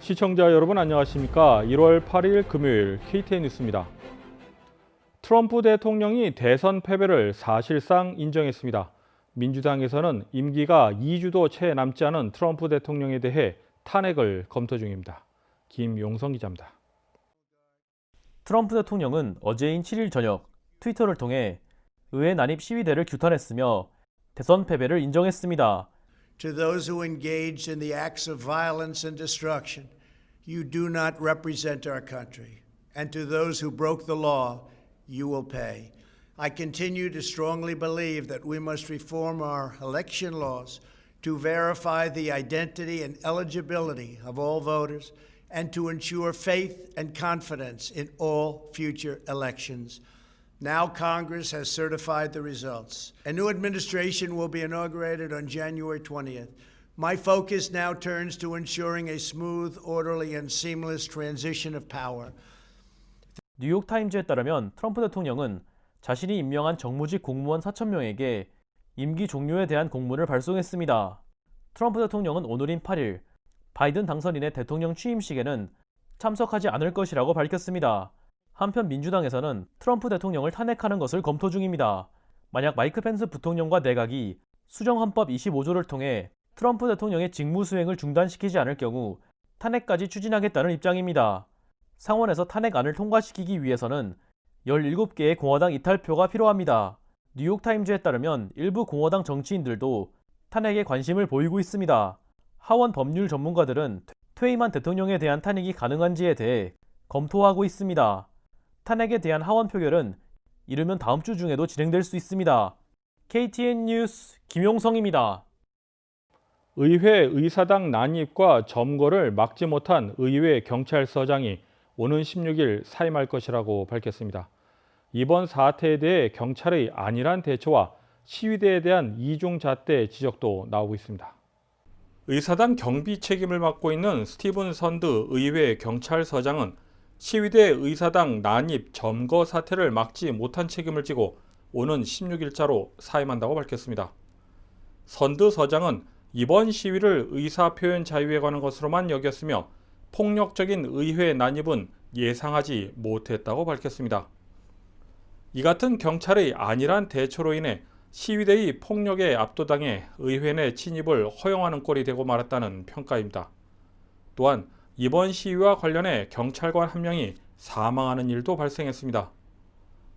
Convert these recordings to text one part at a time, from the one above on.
시청자 여러분 안녕하십니까? 1월 8일 금요일 KTN 뉴스입니다. 트럼프 대통령이 대선 패배를 사실상 인정했습니다. 민주당에서는 임기가 2주도 채 남지 않은 트럼프 대통령에 대해 탄핵을 검토 중입니다. 김용성 기자입니다. 트럼프 대통령은 어제인 7일 저녁 트위터를 통해 의회 난입 시위대를 규탄했으며 대선 패배를 인정했습니다. To those who engaged in the acts of violence and destruction, you do not represent our country. And to those who broke the law, you will pay. I continue to strongly believe that we must reform our election laws to verify the identity and eligibility of all voters and to ensure faith and confidence in all future elections. Now Congress has certified the results. A new administration will be inaugurated on January 20th. My focus now turns to ensuring a smooth, orderly, and seamless transition of power. 뉴욕타임즈에 따르면 트럼프 대통령은 자신이 임명한 정무직 공무원 4,000명에게 임기 종료에 대한 공문을 발송했습니다. 트럼프 대통령은 오늘인 8일 바이든 당선인의 대통령 취임식에는 참석하지 않을 것이라고 밝혔습니다. 한편 민주당에서는 트럼프 대통령을 탄핵하는 것을 검토 중입니다. 만약 마이크 펜스 부통령과 내각이 수정헌법 25조를 통해 트럼프 대통령의 직무 수행을 중단시키지 않을 경우 탄핵까지 추진하겠다는 입장입니다. 상원에서 탄핵안을 통과시키기 위해서는 17개의 공화당 이탈표가 필요합니다. 뉴욕타임즈에 따르면 일부 공화당 정치인들도 탄핵에 관심을 보이고 있습니다. 하원 법률 전문가들은 퇴임한 대통령에 대한 탄핵이 가능한지에 대해 검토하고 있습니다. 탄핵에 대한 하원 표결은 이르면 다음 주 중에도 진행될 수 있습니다. KTN 뉴스 김용성입니다. 의회 의사당 난입과 점거를 막지 못한 의회 경찰서장이 오는 16일 사임할 것이라고 밝혔습니다. 이번 사태에 대해 경찰의 안일한 대처와 시위대에 대한 이중잣대 지적도 나오고 있습니다. 의사당 경비 책임을 맡고 있는 스티븐 선드 의회 경찰서장은 시위대 의사당 난입 점거 사태를 막지 못한 책임을 지고 오는 16일자로 사임한다고 밝혔습니다. 선드 서장은 이번 시위를 의사표현 자유에 관한 것으로만 여겼으며 폭력적인 의회 난입은 예상하지 못했다고 밝혔습니다. 이 같은 경찰의 안일한 대처로 인해 시위대의 폭력에 압도당해 의회 내 침입을 허용하는 꼴이 되고 말았다는 평가입니다. 또한 이번 시위와 관련해 경찰관 한 명이 사망하는 일도 발생했습니다.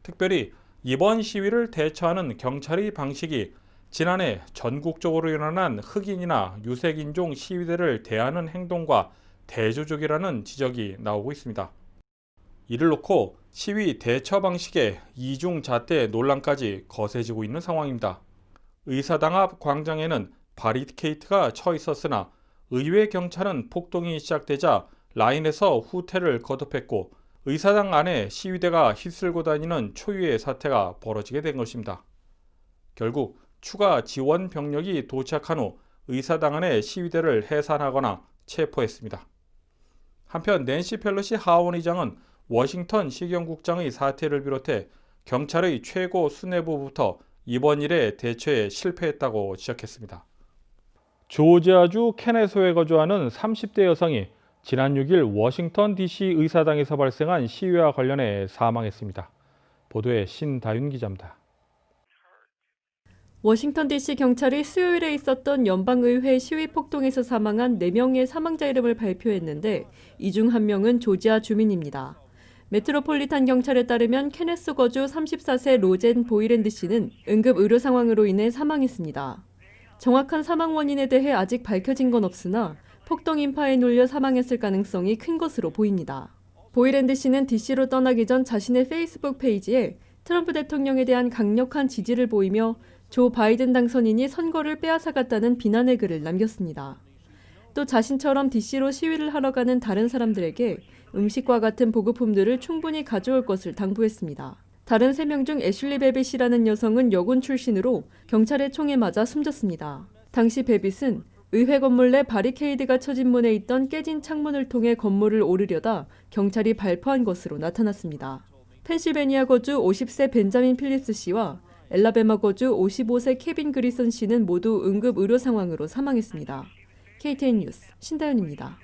특별히 이번 시위를 대처하는 경찰의 방식이 지난해 전국적으로 일어난 흑인이나 유색인종 시위대를 대하는 행동과 대조적이라는 지적이 나오고 있습니다. 이를 놓고 시위 대처 방식의 이중잣대 논란까지 거세지고 있는 상황입니다. 의사당 앞 광장에는 바리케이트가 쳐 있었으나 의회 경찰은 폭동이 시작되자 라인에서 후퇴를 거듭했고 의사당 안에 시위대가 휩쓸고 다니는 초유의 사태가 벌어지게 된 것입니다. 결국 추가 지원 병력이 도착한 후 의사당 안의 시위대를 해산하거나 체포했습니다. 한편 낸시 펠로시 하원 의장은 워싱턴 시경국장의 사태를 비롯해 경찰의 최고 수뇌부부터 이번 일의 대처에 실패했다고 지적했습니다. 조지아주 케네소에 거주하는 30대 여성이 지난 6일 워싱턴 DC 의사당에서 발생한 시위와 관련해 사망했습니다. 보도에 신다윤 기자입니다. 워싱턴 DC 경찰이 수요일에 있었던 연방의회 시위 폭동에서 사망한 4명의 사망자 이름을 발표했는데 이 중 1명은 조지아 주민입니다. 메트로폴리탄 경찰에 따르면 케네스 거주 34세 로젠 보이랜드 씨는 응급 의료 상황으로 인해 사망했습니다. 정확한 사망 원인에 대해 아직 밝혀진 건 없으나 폭동 인파에 눌려 사망했을 가능성이 큰 것으로 보입니다. 보이랜드 씨는 DC로 떠나기 전 자신의 페이스북 페이지에 트럼프 대통령에 대한 강력한 지지를 보이며 조 바이든 당선인이 선거를 빼앗아갔다는 비난의 글을 남겼습니다. 또 자신처럼 DC로 시위를 하러 가는 다른 사람들에게 음식과 같은 보급품들을 충분히 가져올 것을 당부했습니다. 다른 3명 중 애슐리 베빗이라는 여성은 여군 출신으로 경찰의 총에 맞아 숨졌습니다. 당시 베빗은 의회 건물 내 바리케이드가 쳐진 문에 있던 깨진 창문을 통해 건물을 오르려다 경찰이 발포한 것으로 나타났습니다. 펜실베니아 거주 50세 벤자민 필립스 씨와 엘라베마 거주 55세 케빈 그리선 씨는 모두 응급 의료 상황으로 사망했습니다. KTN 뉴스 신다윤입니다.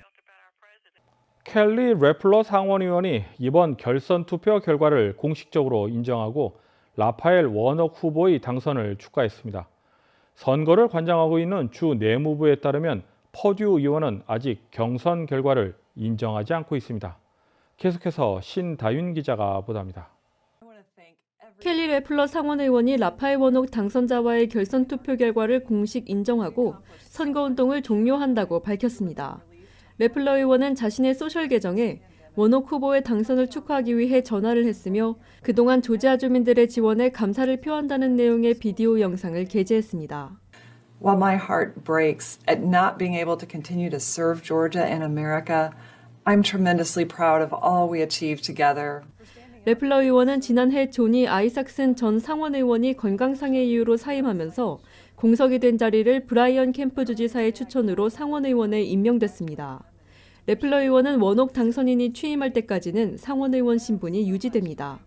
켈리 래플러 상원의원이 이번 결선 투표 결과를 공식적으로 인정하고 라파엘 워녹 후보의 당선을 축하했습니다. 선거를 관장하고 있는 주 내무부에 따르면 퍼듀 의원은 아직 경선 결과를 인정하지 않고 있습니다. 계속해서 신다윤 기자가 보도합니다. 켈리 래플러 상원의원이 라파엘 워녹 당선자와의 결선 투표 결과를 공식 인정하고 선거운동을 종료한다고 밝혔습니다. 래플러 의원은 자신의 소셜 계정에 워녹 후보의 당선을 축하하기 위해 전화를 했으며 그동안 조지아 주민들의 지원에 감사를 표한다는 내용의 비디오 영상을 게재했습니다. While my heart breaks at not being able to continue to serve Georgia and America, I'm tremendously proud of all we achieved together. 래플러 의원은 지난해 조니 아이삭슨 전 상원의원이 건강상의 이유로 사임하면서 공석이 된 자리를 브라이언 캠프 주지사의 추천으로 상원의원에 임명됐습니다. 래플러 의원은 워녹 당선인이 취임할 때까지는 상원의원 신분이 유지됩니다.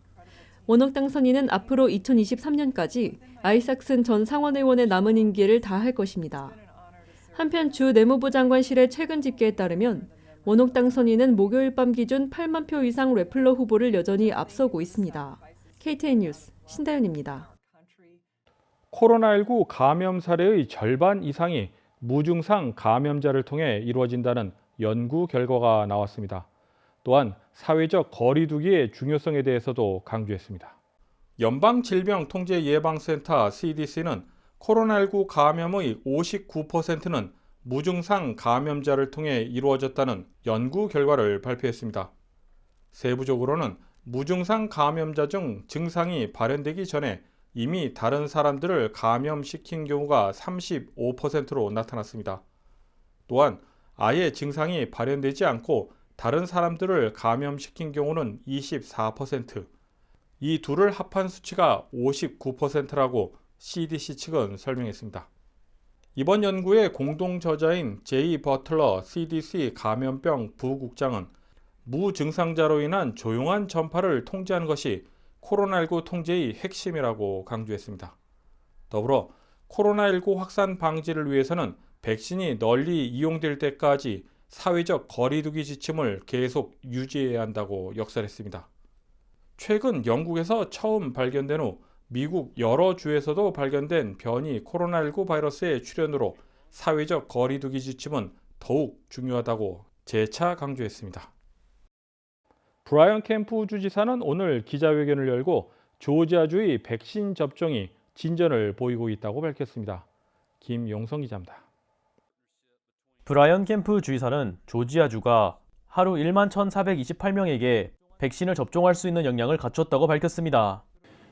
워녹 당선인은 앞으로 2023년까지 아이삭슨 전 상원의원의 남은 임기를 다할 것입니다. 한편 주 내무부 장관실의 최근 집계에 따르면 워녹 당선인은 목요일 밤 기준 8만 표 이상 래플러 후보를 여전히 앞서고 있습니다. KTN 뉴스 신다윤입니다. 코로나19 감염 사례의 절반 이상이 무증상 감염자를 통해 이루어진다는 연구 결과가 나왔습니다. 또한 사회적 거리 두기의 중요성에 대해서도 강조했습니다. 연방질병통제예방센터 CDC는 코로나19 감염의 59%는 무증상 감염자를 통해 이루어졌다는 연구 결과를 발표했습니다. 세부적으로는 무증상 감염자 중 증상이 발현되기 전에 이미 다른 사람들을 감염시킨 경우가 35%로 나타났습니다. 또한 아예 증상이 발현되지 않고 다른 사람들을 감염시킨 경우는 24%, 이 둘을 합한 수치가 59%라고 CDC 측은 설명했습니다. 이번 연구의 공동 저자인 제이 버틀러 CDC 감염병 부국장은 무증상자로 인한 조용한 전파를 통제하는 것이 코로나19 통제의 핵심이라고 강조했습니다. 더불어 코로나19 확산 방지를 위해서는 백신이 널리 이용될 때까지 사회적 거리두기 지침을 계속 유지해야 한다고 역설했습니다. 최근 영국에서 처음 발견된 후 미국 여러 주에서도 발견된 변이 코로나19 바이러스의 출현으로 사회적 거리두기 지침은 더욱 중요하다고 재차 강조했습니다. 브라이언 캠프 주지사는 오늘 기자회견을 열고 조지아주의 백신 접종이 진전을 보이고 있다고 밝혔습니다. 김용성 기자입니다. 브라이언 캠프 주지사는 조지아주가 하루 1만 1,428명에게 백신을 접종할 수 있는 역량을 갖췄다고 밝혔습니다.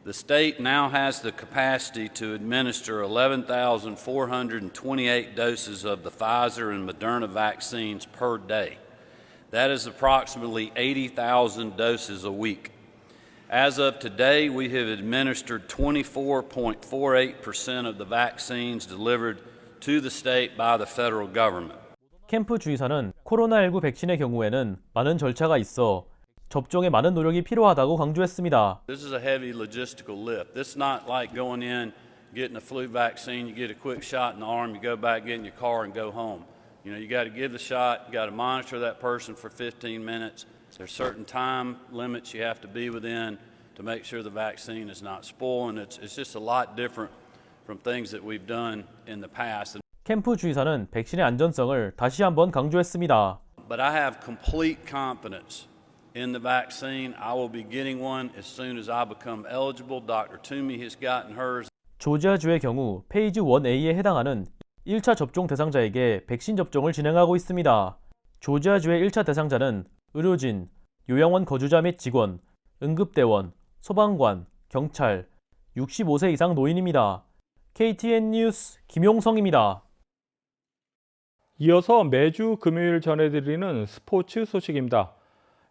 The state now has the capacity to administer 11,428 doses of the Pfizer and Moderna vaccines per day. That is approximately 80,000 doses a week. As of today, we have administered 24.48% of the vaccines delivered to the state by the federal government. 캠프 주지사는 코로나19 백신의 경우에는 많은 절차가 있어 접종에 많은 노력이 필요하다고 강조했습니다. This is a heavy logistical lift. This is not like going in, getting a flu vaccine, you get a quick shot in the arm, you go back, get in your car and go home. You know, you got to give the shot, you got to monitor that person for 15 minutes. There's certain time limits you have to be within to make sure the vaccine is not spoiling. It's just a lot different from things that we've done in the past. 캠프 주지사는 백신의 안전성을 다시 한번 강조했습니다. But I have complete confidence in the vaccine. I will be getting one as soon as I become eligible. Dr. Toomey has gotten hers. 조지아주의 경우 페이지 1A에 해당하는 1차 접종 대상자에게 백신 접종을 진행하고 있습니다. 조지아주의 1차 대상자는 의료진, 요양원 거주자 및 직원, 응급대원, 소방관, 경찰, 65세 이상 노인입니다. KTN 뉴스 김용성입니다. 이어서 매주 금요일 전해드리는 스포츠 소식입니다.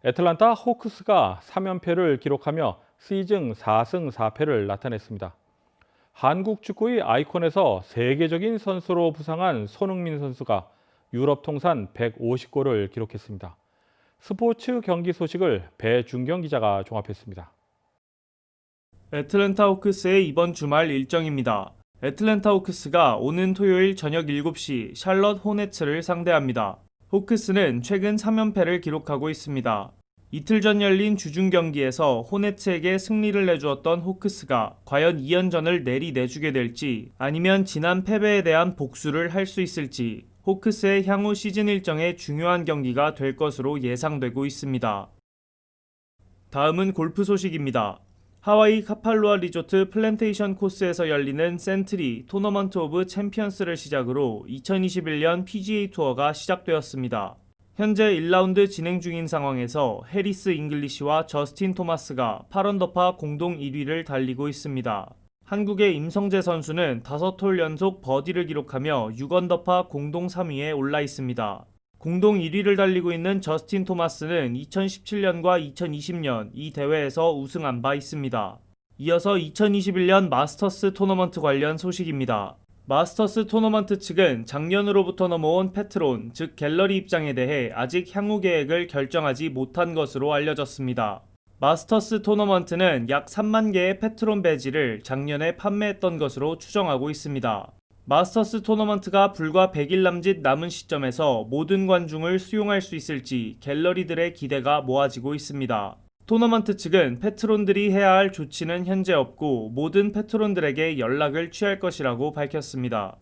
애틀란타 호크스가 3연패를 기록하며 시즌 4승 4패를 나타냈습니다. 한국 축구의 아이콘에서 세계적인 선수로 부상한 손흥민 선수가 유럽 통산 150골을 기록했습니다. 스포츠 경기 소식을 배준경 기자가 종합했습니다. 애틀랜타 호크스의 이번 주말 일정입니다. 애틀랜타 호크스가 오는 토요일 저녁 7시 샬럿 호네츠를 상대합니다. 호크스는 최근 3연패를 기록하고 있습니다. 이틀 전 열린 주중 경기에서 호네츠에게 승리를 내주었던 호크스가 과연 2연전을 내주게 될지 아니면 지난 패배에 대한 복수를 할 수 있을지 호크스의 향후 시즌 일정에 중요한 경기가 될 것으로 예상되고 있습니다. 다음은 골프 소식입니다. 하와이 카팔루아 리조트 플랜테이션 코스에서 열리는 센트리 토너먼트 오브 챔피언스를 시작으로 2021년 PGA 투어가 시작되었습니다. 현재 1라운드 진행 중인 상황에서 해리스 잉글리시와 저스틴 토마스가 8언더파 공동 1위를 달리고 있습니다. 한국의 임성재 선수는 5홀 연속 버디를 기록하며 6언더파 공동 3위에 올라 있습니다. 공동 1위를 달리고 있는 저스틴 토마스는 2017년과 2020년 이 대회에서 우승한 바 있습니다. 이어서 2021년 마스터스 토너먼트 관련 소식입니다. 마스터스 토너먼트 측은 작년으로부터 넘어온 패트론, 즉 갤러리 입장에 대해 아직 향후 계획을 결정하지 못한 것으로 알려졌습니다. 마스터스 토너먼트는 약 3만 개의 패트론 배지를 작년에 판매했던 것으로 추정하고 있습니다. 마스터스 토너먼트가 불과 100일 남짓 남은 시점에서 모든 관중을 수용할 수 있을지 갤러리들의 기대가 모아지고 있습니다. 토너먼트 측은 패트론들이 해야 할 조치는 현재 없고 모든 패트론들에게 연락을 취할 것이라고 밝혔습니다.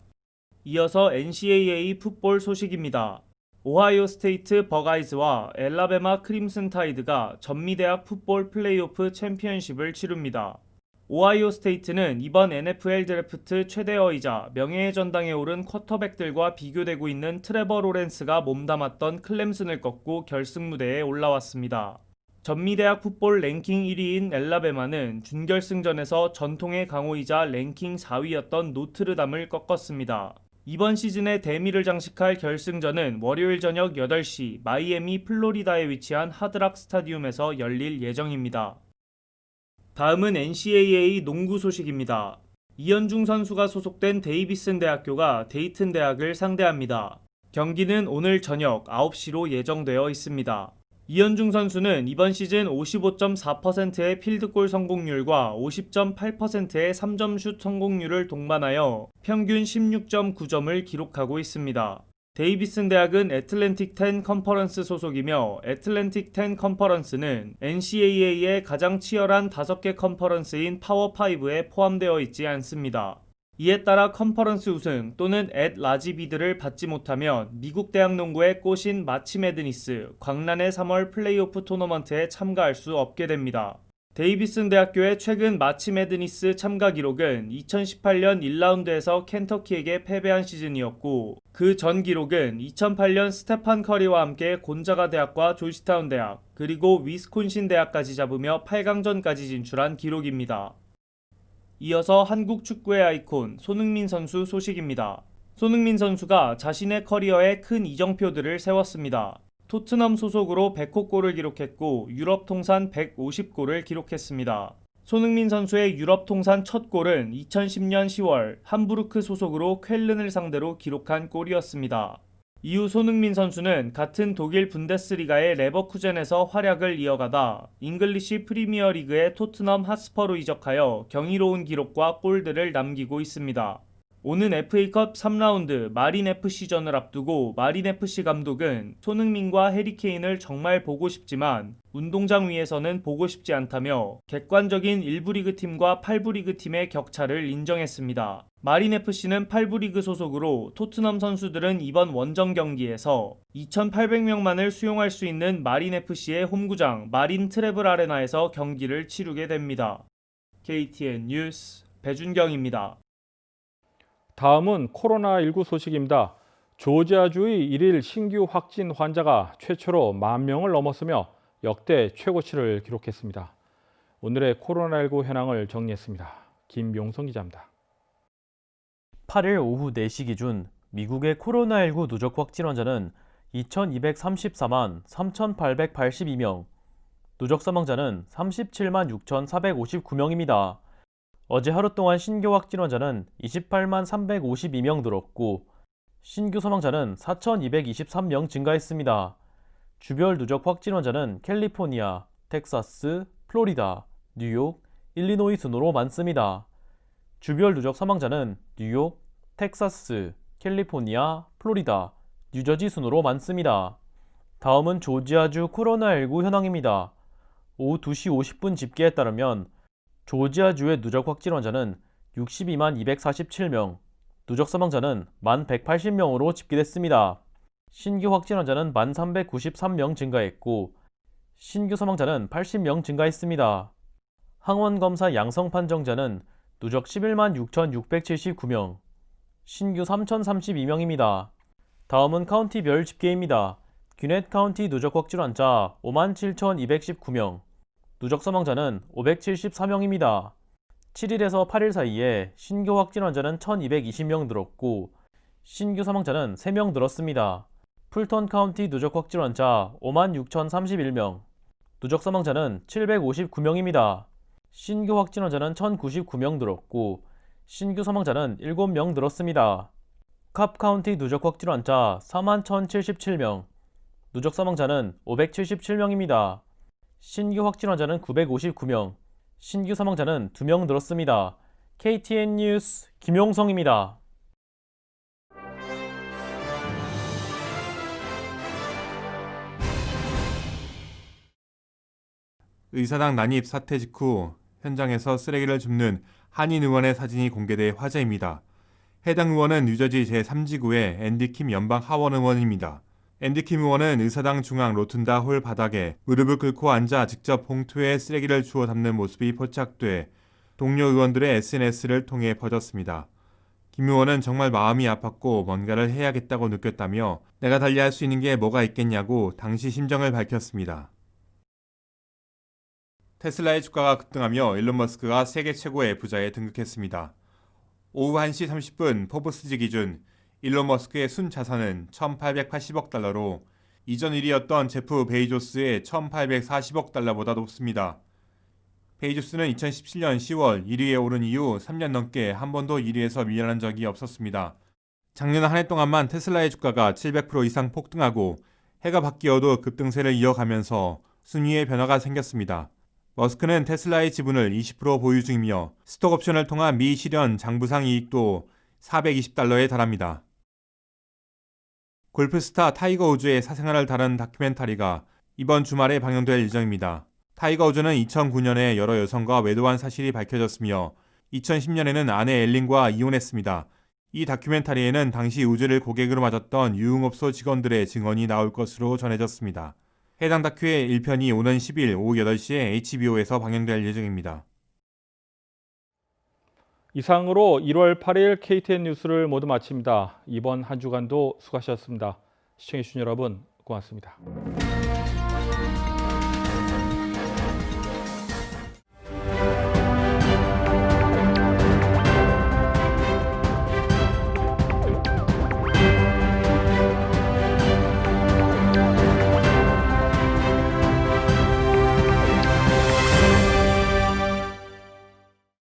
이어서 NCAA 풋볼 소식입니다. 오하이오 스테이트 버가이즈와 엘라베마 크림슨 타이드가 전미대학 풋볼 플레이오프 챔피언십을 치릅니다. 오하이오 스테이트는 이번 NFL 드래프트 최대어이자 명예의 전당에 오른 쿼터백들과 비교되고 있는 트레버 로렌스가 몸담았던 클램슨을 꺾고 결승 무대에 올라왔습니다. 전미대학 풋볼 랭킹 1위인 엘라베마는 준결승전에서 전통의 강호이자 랭킹 4위였던 노트르담을 꺾었습니다. 이번 시즌의 대미를 장식할 결승전은 월요일 저녁 8시 마이애미 플로리다에 위치한 하드락 스타디움에서 열릴 예정입니다. 다음은 NCAA 농구 소식입니다. 이현중 선수가 소속된 데이비슨 대학교가 데이튼 대학을 상대합니다. 경기는 오늘 저녁 9시로 예정되어 있습니다. 이현중 선수는 이번 시즌 55.4%의 필드골 성공률과 50.8%의 3점 슛 성공률을 동반하여 평균 16.9점을 기록하고 있습니다. 데이비슨 대학은 애틀랜틱 10 컨퍼런스 소속이며 애틀랜틱 10 컨퍼런스는 NCAA의 가장 치열한 5개 컨퍼런스인 파워5에 포함되어 있지 않습니다. 이에 따라 컨퍼런스 우승 또는 앳 라지 비드를 받지 못하면 미국 대학 농구의 꽃인 마치 매드니스, 광란의 3월 플레이오프 토너먼트에 참가할 수 없게 됩니다. 데이비슨 대학교의 최근 마치 매드니스 참가 기록은 2018년 1라운드에서 켄터키에게 패배한 시즌이었고 그 전 기록은 2008년 스테판 커리와 함께 곤자가 대학과 조지타운 대학 그리고 위스콘신 대학까지 잡으며 8강전까지 진출한 기록입니다. 이어서 한국 축구의 아이콘 손흥민 선수 소식입니다. 손흥민 선수가 자신의 커리어에 큰 이정표들을 세웠습니다. 토트넘 소속으로 100호 골을 기록했고 유럽 통산 150골을 기록했습니다. 손흥민 선수의 유럽 통산 첫 골은 2010년 10월 함부르크 소속으로 쾰른을 상대로 기록한 골이었습니다. 이후 손흥민 선수는 같은 독일 분데스리가의 레버쿠젠에서 활약을 이어가다 잉글리시 프리미어리그의 토트넘 핫스퍼로 이적하여 경이로운 기록과 골들을 남기고 있습니다. 오는 FA컵 3라운드 마린FC전을 앞두고 마린FC 감독은 손흥민과 해리케인을 정말 보고 싶지만 운동장 위에서는 보고 싶지 않다며 객관적인 1부 리그 팀과 8부 리그 팀의 격차를 인정했습니다. 마린FC는 8부 리그 소속으로 토트넘 선수들은 이번 원정 경기에서 2,800명만을 수용할 수 있는 마린FC의 홈구장 마린 트래블 아레나에서 경기를 치르게 됩니다. KTN 뉴스 배준경입니다. 다음은 코로나19 소식입니다. 조지아주의 1일 신규 확진 환자가 최초로 10,000명을 넘었으며 역대 최고치를 기록했습니다. 오늘의 코로나19 현황을 정리했습니다. 김용성 기자입니다. 8일 오후 4시 기준 미국의 코로나19 누적 확진 환자는 2,234만 3,882명, 누적 사망자는 37만 6,459명입니다. 어제 하루 동안 신규 확진 환자는 28만 352명 늘었고 신규 사망자는 4,223명 증가했습니다. 주별 누적 확진 환자는 캘리포니아, 텍사스, 플로리다, 뉴욕, 일리노이 순으로 많습니다. 주별 누적 사망자는 뉴욕, 텍사스, 캘리포니아, 플로리다, 뉴저지 순으로 많습니다. 다음은 조지아주 코로나19 현황입니다. 오후 2시 50분 집계에 따르면 조지아주의 누적 확진 환자는 62만 247명, 누적 사망자는 1만 180명으로 집계됐습니다. 신규 확진 환자는 1만 393명 증가했고 신규 사망자는 80명 증가했습니다. 항원 검사 양성 판정자는 누적 11만 6,679명, 신규 3,032명입니다. 다음은 카운티별 집계입니다. 귀넷 카운티 누적 확진 환자 5만 7,219명, 누적 사망자는 574명입니다. 7일에서 8일 사이에 신규 확진 환자는 1,220명 늘었고 신규 사망자는 3명 늘었습니다. 풀턴 카운티 누적 확진 환자 5만 6,031명, 누적 사망자는 759명입니다. 신규 확진 환자는 1,099명 늘었고 신규 사망자는 7명 늘었습니다. 캅 카운티 누적 확진 환자 4만 1,077명, 누적 사망자는 577명입니다. 신규 확진 환자는 959명, 신규 사망자는 2명 늘었습니다. KTN 뉴스 김용성입니다. 의사당 난입 사태 직후 현장에서 쓰레기를 줍는 한인 의원의 사진이 공개돼 화제입니다. 해당 의원은 뉴저지 제3지구의 앤디킴 연방 하원 의원입니다. 앤디킴 의원은 의사당 중앙 로툰다 홀 바닥에 무릎을 꿇고 앉아 직접 봉투에 쓰레기를 주워 담는 모습이 포착돼 동료 의원들의 SNS를 통해 퍼졌습니다. 김 의원은 정말 마음이 아팠고 뭔가를 해야겠다고 느꼈다며 내가 달리 할 수 있는 게 뭐가 있겠냐고 당시 심정을 밝혔습니다. 테슬라의 주가가 급등하며 일론 머스크가 세계 최고의 부자에 등극했습니다. 오후 1시 30분 포브스지 기준 일론 머스크의 순자산은 1,880억 달러로 이전 1위였던 제프 베이조스의 1,840억 달러보다 높습니다. 베이조스는 2017년 10월 1위에 오른 이후 3년 넘게 한 번도 1위에서 밀려난 적이 없었습니다. 작년 한 해 동안만 테슬라의 주가가 700% 이상 폭등하고 해가 바뀌어도 급등세를 이어가면서 순위에 변화가 생겼습니다. 머스크는 테슬라의 지분을 20% 보유 중이며 스톡옵션을 통한 미실현 장부상 이익도 420달러에 달합니다. 골프스타 타이거 우즈의 사생활을 다룬 다큐멘터리가 이번 주말에 방영될 예정입니다. 타이거 우즈는 2009년에 여러 여성과 외도한 사실이 밝혀졌으며 2010년에는 아내 엘린과 이혼했습니다. 이 다큐멘터리에는 당시 우즈를 고객으로 맞았던 유흥업소 직원들의 증언이 나올 것으로 전해졌습니다. 해당 다큐의 1편이 오는 10일 오후 8시에 HBO에서 방영될 예정입니다. 이상으로 1월 8일 KTN 뉴스를 모두 마칩니다. 이번 한 주간도 수고하셨습니다. 시청해주신 여러분 고맙습니다.